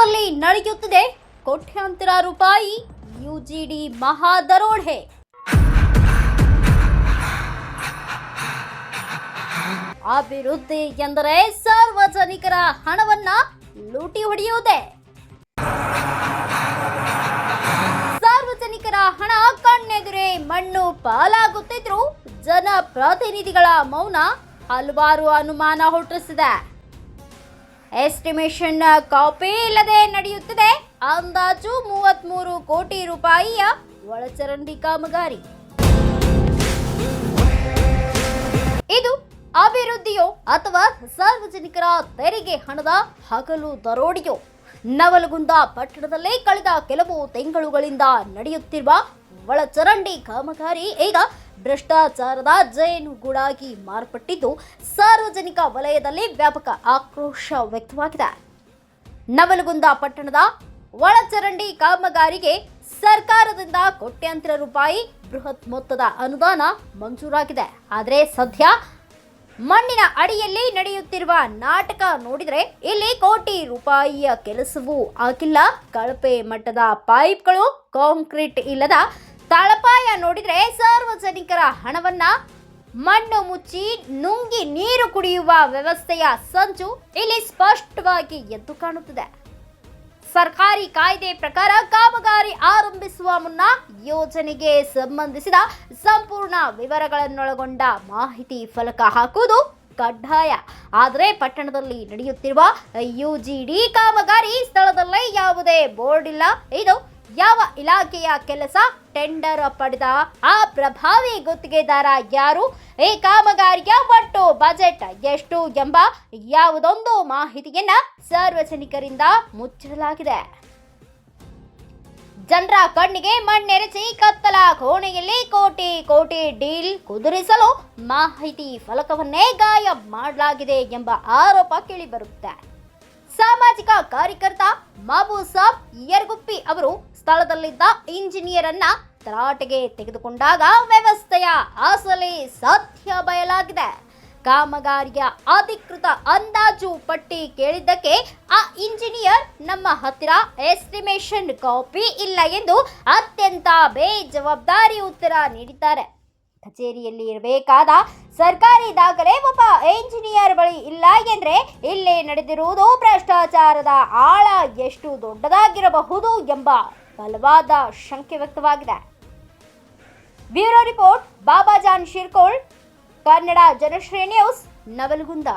ಪಟ್ಟಣದಲ್ಲಿ ನಡೆಯುತ್ತಿದೆ ಕೋಟ್ಯಾಂತರ ರೂಪಾಯಿ ಯುಜಿಡಿ ಮಹಾದರೋಡೆ. ಅಭಿವೃದ್ಧಿ ಎಂದರೆ ಸಾರ್ವಜನಿಕರ ಹಣವನ್ನ ಲೂಟಿ ಹೊಡೆಯುವುದೇ. ಸಾರ್ವಜನಿಕರ ಹಣ ಕಣ್ಣೆದುರೇ ಮಣ್ಣು ಪಾಲಾಗುತ್ತಿದ್ರು ಜನಪ್ರತಿನಿಧಿಗಳ ಮೌನ ಹಲವಾರು ಅನುಮಾನ ಹುಟ್ಟಿಸಿದೆ. ಎಸ್ಟಿಮೇಷನ್ ಕಾಪಿ ಇಲ್ಲದೆ ನಡೆಯುತ್ತಿದೆ ಅಂದಾಜು 33 ಕೋಟಿ ರೂಪಾಯಿಯ ಒಳಚರಂಡಿ ಕಾಮಗಾರಿ. ಇದು ಅಭಿವೃದ್ಧಿಯೋ ಅಥವಾ ಸಾರ್ವಜನಿಕರ ತೆರಿಗೆ ಹಣದ ಹಗಲು ದರೋಡೆಯೋ? ನವಲಗುಂದ ಪಟ್ಟಣದಲ್ಲಿ ಕಳೆದ ಕೆಲವು ತಿಂಗಳುಗಳಿಂದ ನಡೆಯುತ್ತಿರುವ ಒಳಚರಂಡಿ ಕಾಮಗಾರಿ ಈಗ ಭ್ರಷ್ಟಾಚಾರದ ಜೇನುಗೂಡಾಗಿ ಮಾರ್ಪಟ್ಟಿದ್ದು ಸಾರ್ವಜನಿಕ ವಲಯದಲ್ಲಿ ವ್ಯಾಪಕ ಆಕ್ರೋಶ ವ್ಯಕ್ತವಾಗಿದೆ. ನವಲಗುಂದ ಪಟ್ಟಣದ ಒಳಚರಂಡಿ ಕಾಮಗಾರಿಗೆ ಸರ್ಕಾರದಿಂದ ಕೋಟ್ಯಾಂತರ ರೂಪಾಯಿ ಬೃಹತ್ ಮೊತ್ತದ ಅನುದಾನ ಮಂಜೂರಾಗಿದೆ. ಆದರೆ ಸದ್ಯ ಮಣ್ಣಿನ ಅಡಿಯಲ್ಲಿ ನಡೆಯುತ್ತಿರುವ ನಾಟಕ ನೋಡಿದರೆ ಇಲ್ಲಿ ಕೋಟಿ ರೂಪಾಯಿಯ ಕೆಲಸವೂ ಆಗಿಲ್ಲ. ಕಳಪೆ ಮಟ್ಟದ ಪೈಪ್ಗಳು, ಕಾಂಕ್ರೀಟ್ ಇಲ್ಲದ ತಳಪಾಯ ನೋಡಿದರೆ ಸಾರ್ವಜನಿಕರ ಹಣವನ್ನ ಮಣ್ಣು ಮುಚ್ಚಿ ನುಂಗಿ ನೀರು ಕುಡಿಯುವ ವ್ಯವಸ್ಥೆಯ ಸಂಚು ಇಲ್ಲಿ ಸ್ಪಷ್ಟವಾಗಿ ಎದ್ದು ಕಾಣುತ್ತಿದೆ. ಸರ್ಕಾರಿ ಕಾಯ್ದೆ ಪ್ರಕಾರ ಕಾಮಗಾರಿ ಆರಂಭಿಸುವ ಮುನ್ನ ಯೋಜನೆಗೆ ಸಂಬಂಧಿಸಿದ ಸಂಪೂರ್ಣ ವಿವರಗಳನ್ನೊಳಗೊಂಡ ಮಾಹಿತಿ ಫಲಕ ಹಾಕುವುದು ಕಡ್ಡಾಯ. ಆದರೆ ಪಟ್ಟಣದಲ್ಲಿ ನಡೆಯುತ್ತಿರುವ ಯುಜಿಡಿ ಕಾಮಗಾರಿ ಸ್ಥಳದಲ್ಲೇ ಯಾವುದೇ ಬೋರ್ಡ್ ಇಲ್ಲ. ಇದು ಯಾವ ಇಲಾಖೆಯ ಕೆಲಸ, ಟೆಂಡರ್ ಪಡೆದ ಆ ಪ್ರಭಾವಿ ಗುತ್ತಿಗೆದಾರ ಯಾರು, ಈ ಕಾಮಗಾರಿಯ ಒಟ್ಟು ಬಜೆಟ್ ಎಷ್ಟು ಎಂಬ ಯಾವುದೊಂದು ಮಾಹಿತಿಯನ್ನ ಸಾರ್ವಜನಿಕರಿಂದ ಮುಚ್ಚಿಡಲಾಗಿದೆ. ಜನರ ಕಣ್ಣಿಗೆ ಮಣ್ಣೆರಚಿ ಕತ್ತಲ ಕೋಣೆಯಲ್ಲಿ ಕೋಟಿ ಕೋಟಿ ಡೀಲ್ ಕುದುರಿಸಲು ಮಾಹಿತಿ ಫಲಕವನ್ನೇ ಗಾಯಬ್ ಮಾಡಲಾಗಿದೆ ಎಂಬ ಆರೋಪ ಕೇಳಿಬರುತ್ತೆ. ಸಾಮಾಜಿಕ ಕಾರ್ಯಕರ್ತ ಮಾಬೂಸಾಬ್ ಯರ್ಗುಪ್ಪಿ ಅವರು ಸ್ಥಳದಲ್ಲಿದ್ದ ಇಂಜಿನಿಯರ್ ಅನ್ನ ತರಾಟೆಗೆ ತೆಗೆದುಕೊಂಡಾಗ ವ್ಯವಸ್ಥೆಯ ಅಸಲಿ ಸತ್ಯ ಬಯಲಾಗಿದೆ. ಕಾಮಗಾರಿಯ ಅಧಿಕೃತ ಅಂದಾಜು ಪಟ್ಟಿ ಕೇಳಿದ್ದಕ್ಕೆ ಆ ಇಂಜಿನಿಯರ್ ನಮ್ಮ ಹತ್ತಿರ ಎಸ್ಟಿಮೇಷನ್ ಕಾಪಿ ಇಲ್ಲ ಎಂದು ಅತ್ಯಂತ ಬೇಜವಾಬ್ದಾರಿ ಉತ್ತರ ನೀಡಿದ್ದಾರೆ. ಕಚೇರಿಯಲ್ಲಿ ಇರಬೇಕಾದ ಸರ್ಕಾರಿ ದಾಖಲೆ ಒಬ್ಬ ಇಂಜಿನಿಯರ್ ಬಳಿ ಇಲ್ಲ ಎಂದ್ರೆ ಇಲ್ಲಿ ನಡೆದಿರುವುದು ಭ್ರಷ್ಟಾಚಾರದ ಆಳ ಎಷ್ಟು ದೊಡ್ಡದಾಗಿರಬಹುದು ಎಂಬ ಬಲವಾದ ಶಂಕೆ ವ್ಯಕ್ತವಾಗಿದೆ. Bureau report Babajan Shirkol, Kannada Janashree news, Navalgund.